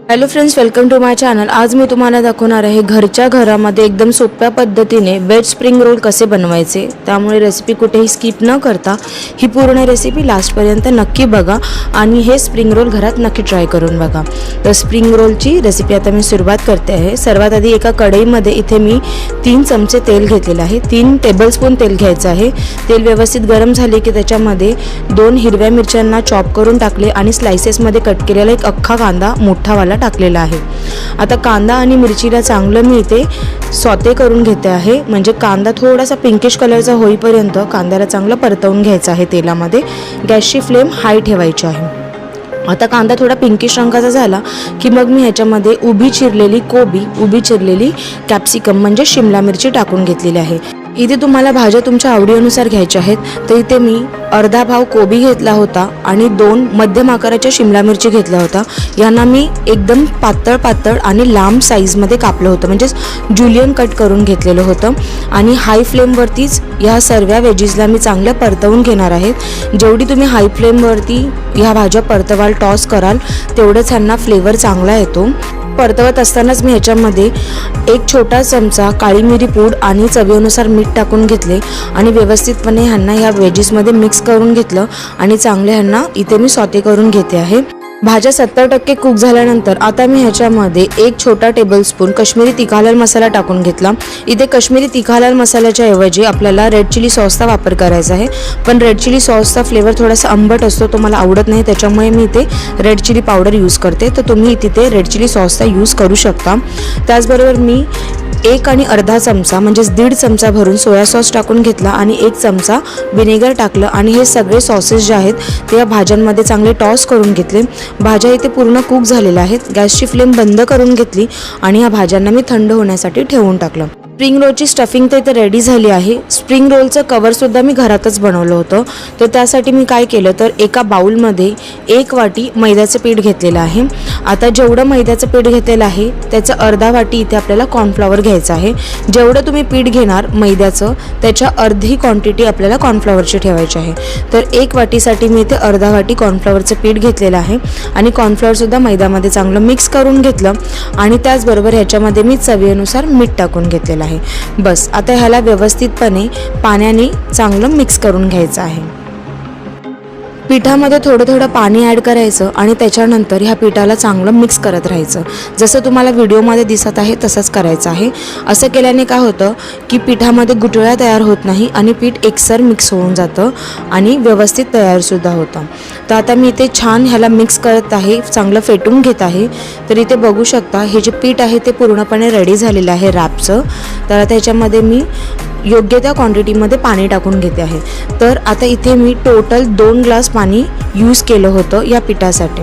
Hello friends, welcome to my channel. आज मी तुम्हाला दाखवणार आहे घरच्या घरामध्ये एकदम सोप्या पद्धतीने वेज स्प्रिंग रोल कसे बनवायचे। त्यामुळे रेसिपी कुठेही स्किप न करता ही पूर्ण रेसिपी लास्टपर्यंत नक्की बघा आणि हे स्प्रिंग रोल घरात नक्की ट्राय करून बघा। तर स्प्रिंग रोलची रेसिपी आता मी सुरुवात करते आहे। सर्वात आधी एका कढईमध्ये इथे मी 3 चमचे तेल घेतलेले आहे। 3 टेबलस्पून तेल घ्यायचं आहे। तेल व्यवस्थित गरम झाले की त्याच्यामध्ये 2 हिरव्या मिरच्यांना चॉप करून टाकले आणि स्लाइसेसमध्ये कट केलेला एक अख्खा कांदा मोठावाला टाकलेला आहे। आता कांदा आणि मिरचीला चांगलं मी इथे सॉटे करून घेते आहे। म्हणजे कांदा थोडासा पिंकिश कलरचा होईपर्यंत कांद्याला चांगलं परतवून घ्यायचं आहे तेलामध्ये। गॅसची फ्लेम हाय ठेवायची आहे। आता कांदा थोडा पिंकिश रंगाचा झाला की मग मी ह्याच्यामध्ये उभी चिरलेली कोबी, उभी चिरलेली कॅप्सिकम म्हणजे शिमला मिरची टाकून घेतलेली आहे। इथे तुम्हाला भाज्या तुमच्या आवडीनुसार घ्यायच्या आहेत। तर इथे मी अर्धा पाव कोबी घेतला होता आणि 2 मध्यम आकाराच्या शिमला मिरची घेतल्या होता। यांना मी एकदम पातळ आणि लांब साईजमध्ये कापलं होतं, म्हणजे जुलियन कट करून घेतलेलं होतं। आणि हाय फ्लेमवरतीच ह्या सर्व वेजीसला मी चांगलं परतवून घेणार आहे। जेवढी तुम्ही हाय फ्लेमवरती ह्या भाज्या परतवाल, टॉस कराल, तेवढंच ह्यांना फ्लेवर चांगला येतो। परतवत असतानाच मी ह्याच्यामध्ये 1 छोटा चमचा काळी मिरी पूड आणि चवीनुसार मीठ टाकून घेतले आणि व्यवस्थितपणे ह्यांना ह्या वेजीसमध्ये मिक्स करून घेतलं आणि चांगले ह्यांना इथे मी सॉटे करून घेते आहे। भाज्या 70% कुक झाल्यानंतर आता मी ह्याच्यामध्ये 1 छोटा टेबलस्पून कश्मीरी तिखा लाल मसाला टाकून घेतला। इथे कश्मीरी तिखा लाल मसाल्याच्या ऐवजी आपल्याला रेड चिली सॉसचा वापर करायचा आहे, पण रेड चिली सॉसचा फ्लेवर थोडासा आंबट असतो, तो मला आवडत नाही, त्याच्यामुळे मी इथे रेड चिली पावडर यूज करते। तर तुम्ही तिथे रेड चिली सॉसचा यूज करू शकता। त्याचबरोबर मी 1 आणि अर्धा चमचा म्हणजेच 1.5 चमचा भरून सोया सॉस टाकून घेतला आणि 1 चमचा विनेगर टाकलं आणि हे सगळे सॉसेस जे आहेत ते या भाज्यांमध्ये चांगले टॉस करून घेतले। भाज्या इथे पूर्ण कुक झालेल्या आहेत। गॅसची फ्लेम बंद करून घेतली आणि या भाज्यांना मी थंड होण्यासाठी ठेवून टाकलं। स्प्रिंग रोलची स्टफिंग तर इथे रेडी झाली आहे। स्प्रिंग रोलचं कवरसुद्धा मी घरातच बनवलं होतं। तर त्यासाठी मी काय केलं, तर एका बाउलमध्ये 1 वाटी मैद्याचं पीठ घेतलेलं आहे। आता जेवढं मैद्याचं पीठ घेतलेलं आहे त्याचं अर्धा वाटी इथे आपल्याला कॉर्नफ्लॉवर घ्यायचं आहे। जेवढं तुम्ही पीठ घेणार मैद्याचं त्याच्या अर्धी क्वांटिटी आपल्याला कॉर्नफ्लॉवरची ठेवायची आहे। तर 1 वाटीसाठी मी इथे अर्धा वाटी कॉर्नफ्लॉवरचं पीठ घेतलेलं आहे आणि कॉर्नफ्लॉवरसुद्धा मैद्यामध्ये चांगलं मिक्स करून घेतलं आणि त्याचबरोबर ह्याच्यामध्ये मी चवीनुसार मीठ टाकून घेतलेलं आहे। बस आता ह्याला व्यवस्थितपणे पाण्याने चांगलं मिक्स करून घ्यायचं आहे। पिठामध्ये थोडं पाणी ॲड करायचं आणि त्याच्यानंतर ह्या पिठाला चांगलं मिक्स करत राहायचं। जसं तुम्हाला व्हिडिओमध्ये दिसत आहे तसंच करायचं आहे। असं केल्याने काय होतं की पिठामध्ये गुठळ्या तयार होत नाही आणि पीठ एकसर मिक्स होऊन जातं आणि व्यवस्थित तयारसुद्धा होतं। तर आता मी इथे छान ह्याला मिक्स करत आहे, चांगलं फेटून घेत आहे। तर इथे बघू शकता हे जे पीठ आहे ते पूर्णपणे रेडी झालेलं आहे रॅपचं। तर आता ह्याच्यामध्ये मी योग्य त्या क्वांटिटीमध्ये पाणी टाकून घेते आहे। तर आता इथे मी टोटल 2 ग्लास पाणी यूज केलं होतं या पिठासाठी।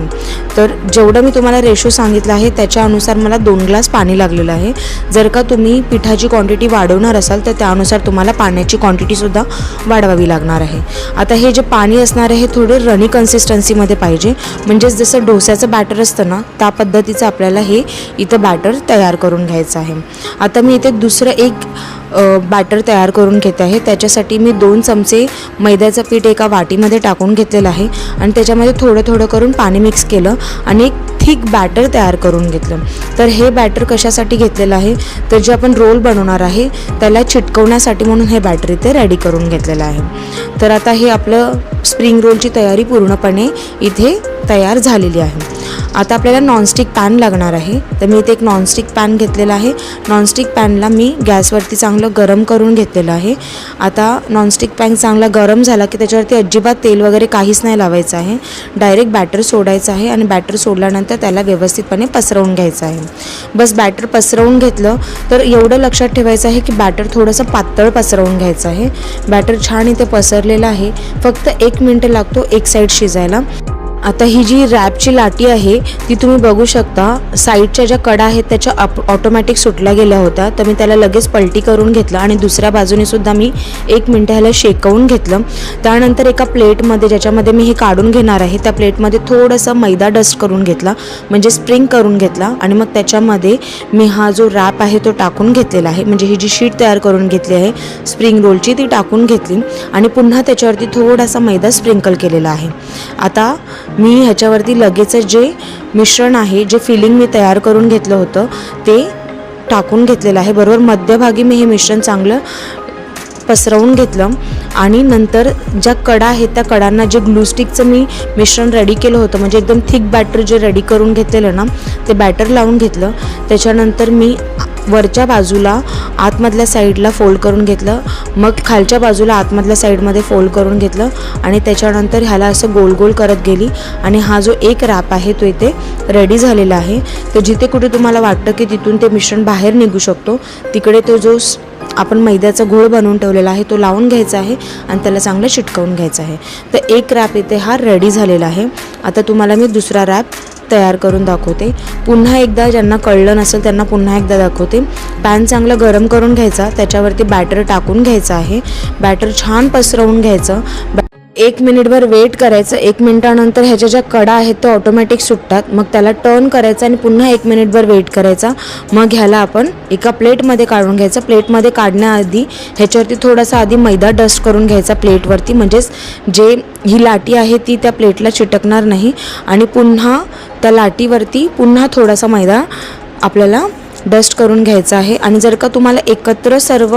तर जेवढं मी तुम्हाला रेशो सांगितलं आहे त्याच्या अनुसार मला 2 ग्लास पाणी लागलेलं आहे। जर का तुम्ही पिठाची क्वांटिटी वाढवणार असाल तर त्यानुसार तुम्हाला पाण्याची क्वांटिटीसुद्धा वाढवावी लागणार आहे। आता हे जे पाणी असणार आहे थोडे रनी कन्सिस्टन्सीमध्ये पाहिजे, म्हणजेच जसं डोस्याचं बॅटर असतं ना त्या पद्धतीचं आपल्याला हे इथं बॅटर तयार करून घ्यायचं आहे। आता मी इथे दुसरं एक बॅटर तयार करून घेते आहे। त्याच्यासाठी मी 2 चमचे मैद्याचं पीठ एका वाटीमध्ये टाकून घेतलेलं आहे आणि त्याच्यामध्ये थोडं करून पाणी मिक्स केलं आणि एक थिक बॅटर तयार करून घेतलं। तर हे बॅटर कशासाठी घेतलेलं आहे, तर जे आपण रोल बनवणार आहे त्याला चिटकवण्यासाठी म्हणून हे बॅटर इथे रेडी करून घेतलेलं आहे। तर आता हे आपलं स्प्रिंग रोलची तयारी पूर्णपणे इथे तयार झालेली आहे। आता आपल्याला नॉनस्टिक पॅन लागणार आहे। तर मी इथे एक नॉनस्टिक पॅन घेतलेला आहे। नॉनस्टिक पॅनला मी गॅसवरती चांगलं गरम करून घेतलेलं आहे। आता नॉनस्टिक पॅन चांगला गरम झाला की त्याच्यावरती अजिबात तेल वगैरे काहीच नाही लावायचं आहे। डायरेक्ट बॅटर सोडायचं आहे आणि बॅटर सोडल्यानंतर त्याला व्यवस्थितपणे पसरवून घ्यायचं आहे। बस बॅटर पसरवून घेतलं तर एवढं लक्षात ठेवायचं आहे की बॅटर थोडंसं पातळ पसरवून घ्यायचं आहे। बॅटर छान इथे पसरलेलं आहे। फक्त 1 मिनिट लागतो एक साईड शिजायला। आता ही जी रॅपची लाटी आहे ती तुम्ही बघू शकता, साईडच्या ज्या कडा आहेत त्याच्या ऑटोमॅटिक सुटल्या गेल्या होत्या। तर मी त्याला लगेच पलटी करून घेतलं आणि दुसऱ्या बाजूने सुद्धा मी 1 मिनिट ह्याला शेकवून घेतलं। त्यानंतर एका प्लेटमध्ये ज्याच्यामध्ये मी हे काढून घेणार आहे त्या प्लेटमध्ये थोडंसं मैदा डस्ट करून घेतला, म्हणजे स्प्रिंग करून घेतला आणि मग त्याच्यामध्ये मी हा जो रॅप आहे तो टाकून घेतलेला आहे। म्हणजे ही जी शीट तयार करून घेतली आहे स्प्रिंग रोलची ती टाकून घेतली आणि पुन्हा त्याच्यावरती थोडासा मैदा स्प्रिंकल केलेला आहे। आता मी ह्याच्यावरती लगेच जे मिश्रण आहे, जे फिलिंग मी तयार करून घेतलं होतं ते टाकून घेतलेलं आहे. बरोबर मध्यभागी मी हे मिश्रण चांगलं पसरवून घेतलं आणि नंतर ज्या कडा आहेत त्या कडांना जे ग्लूस्टिकचं मी मिश्रण रेडी केलं होतं, म्हणजे एकदम थिक बॅटर जे रेडी करून घेतलेलं ना, ते बॅटर लावून घेतलं. त्याच्यानंतर मी वरच्या बाजूला आतमधल्या साईडला फोल्ड करून घेतलं, मग खालच्या बाजूला आतमधल्या साईडमध्ये फोल्ड करून घेतलं आणि त्याच्यानंतर ह्याला असं गोल गोल करत गेली आणि हा जो एक रॅप आहे तो इथे रेडी झालेला आहे. तर जिथे कुठे तुम्हाला वाटतं की तिथून ते मिश्रण बाहेर निघू शकतो, तिकडे तो जो आपण मैद्याचा घोळ बनवून ठेवलेला आहे तो लावून घ्यायचा आहे आणि त्याला चांगलं चिटकवून घ्यायचं आहे. तर एक रॅप इथे हा रेडी झालेला आहे. आता तुम्हाला मी दुसरा रॅप तयार करून दाखवते. पुन्हा एकदा ज्यांना कळलं नसेल त्यांना पुन्हा एकदा दाखवते. पॅन चांगला गरम करून घ्यायचा, त्याच्यावरती बॅटर टाकून घ्यायचं आहे. बॅटर छान पसरवून घ्यायचं. 1 मिनिटभर वेट करायचं. 1 मिनिटानंतर ह्याच्या ज्या कडा आहेत त्या ऑटोमॅटिक सुटतात. मग त्याला टर्न करायचं आणि पुन्हा 1 मिनिटभर वेट करायचा. मग ह्याला आपण एका प्लेटमध्ये काढून घ्यायचं. प्लेटमध्ये काढण्याआधी ह्याच्यावरती थोडासा आधी मैदा डस्ट करून घ्यायचा प्लेटवरती, म्हणजेच जे ही लाटी आहे ती त्या प्लेटला चिटकणार नाही. आणि पुन्हा त्या लाटीवरती पुन्हा थोडासा मैदा आपल्याला डस्ट करून घ्यायचा आहे. आणि जर का तुम्हाला एकत्र सर्व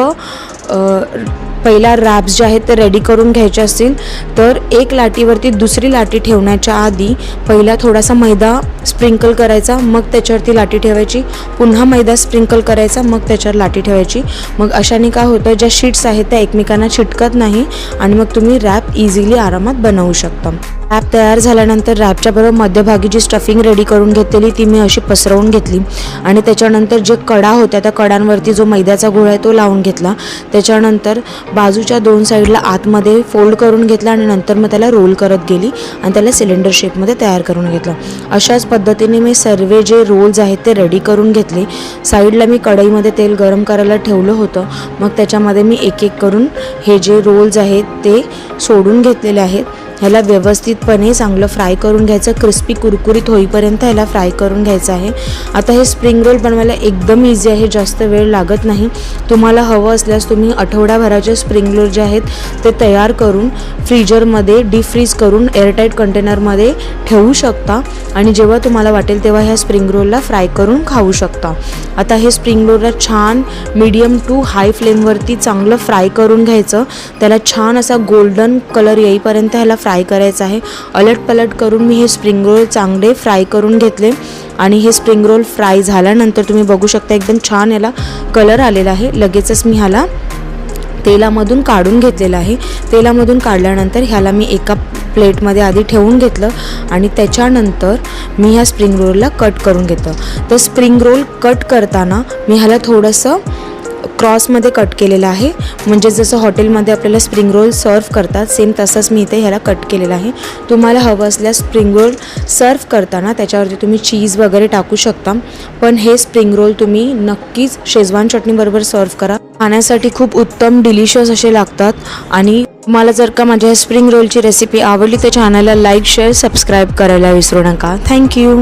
पहिला रॅप्स जे आहेत ते रेडी करून घ्यायचे असतील तर एक लाटीवरती दुसरी लाटी ठेवण्याच्या आधी पहिला थोडासा मैदा स्प्रिंकल करायचा, मग त्याच्यावरती लाटी ठेवायची, पुन्हा मैदा स्प्रिंकल करायचा, मग त्याच्यावर लाटी ठेवायची. मग अशाने काय होतं, ज्या शीट्स आहेत त्या एकमेकांना चिटकत नाही आणि मग तुम्ही रॅप इझिली आरामात बनवू शकता. रॅप तयार झाल्यानंतर रॅपच्या बरोबर मध्यभागी जी स्टफिंग रेडी करून घेतलेली ती मी अशी पसरवून घेतली आणि त्याच्यानंतर जे कडा होत्या त्या कडांवरती जो मैद्याचा गोळा आहे तो लावून घेतला. त्याच्यानंतर बाजूच्या 2 साईडला आतमध्ये फोल्ड करून घेतला आणि नंतर मग त्याला रोल करत गेली आणि त्याला सिलेंडर शेपमध्ये तयार करून घेतलं. अशाच पद्धतीने मी सर्व जे रोल्स आहेत ते रेडी करून घेतले. साईडला मी कढईमध्ये तेल गरम करायला ठेवलं होतं. मग त्याच्यामध्ये मी एक एक करून हे जे रोल्स आहेत ते सोडून घेतलेले आहेत. ह्याला व्यवस्थितपणे चांगलं फ्राय करून घ्यायचं. क्रिस्पी कुरकुरीत होईपर्यंत ह्याला फ्राय करून घ्यायचं आहे. आता हे स्प्रिंग रोल बनवायला एकदम इझी आहे, जास्त वेळ लागत नाही. तुम्हाला हवं असल्यास तुम्ही आठवड्याभराचे स्प्रिंग रोल जे आहेत ते तयार करून फ्रीजरमध्ये डीप फ्रीज करून एअरटाईट कंटेनरमध्ये ठेवू शकता आणि जेव्हा तुम्हाला वाटेल तेव्हा ह्या स्प्रिंग रोलला फ्राय करून खाऊ शकता. आता हे स्प्रिंग रोलला छान मीडियम टू हाय फ्लेमवरती चांगलं फ्राय करून घ्यायचं. त्याला छान असा गोल्डन कलर येईपर्यंत ह्याला फ्राय करायचं आहे. अलटपलट करून मी हे स्प्रिंग रोल चांगले फ्राय करून घेतले आणि हे स्प्रिंग रोल फ्राय झाल्यानंतर तुम्ही बघू शकता एकदम छान याला कलर आलेला आहे. लगेचच मी ह्याला तेलामधून काढून घेतलेलं आहे. तेलामधून काढल्यानंतर ह्याला मी एका प्लेटमध्ये आधी ठेवून घेतलं आणि त्याच्यानंतर मी ह्या स्प्रिंग रोलला कट करून घेतलं. तर स्प्रिंग रोल कट करताना मी ह्याला थोडंसं क्रॉसमध्ये कट केलेलं आहे, म्हणजे जसं हॉटेलमध्ये आपल्याला स्प्रिंग रोल सर्व करतात सेम तसंच मी इथे ह्याला कट केलेलं आहे. तुम्हाला हवं असल्यास स्प्रिंग रोल सर्व करताना त्याच्यावरती तुम्ही चीज वगैरे टाकू शकता, पण हे स्प्रिंग रोल तुम्ही नक्कीच शेजवान चटणीबरोबर सर्व करा. खाण्यासाठी खूप उत्तम डिलिशियस असे लागतात. आणि तुम्हाला जर का माझ्या स्प्रिंग रोलची रेसिपी आवडली तर चॅनलला लाईक शेअर सबस्क्राईब करायला विसरू नका. थँक्यू.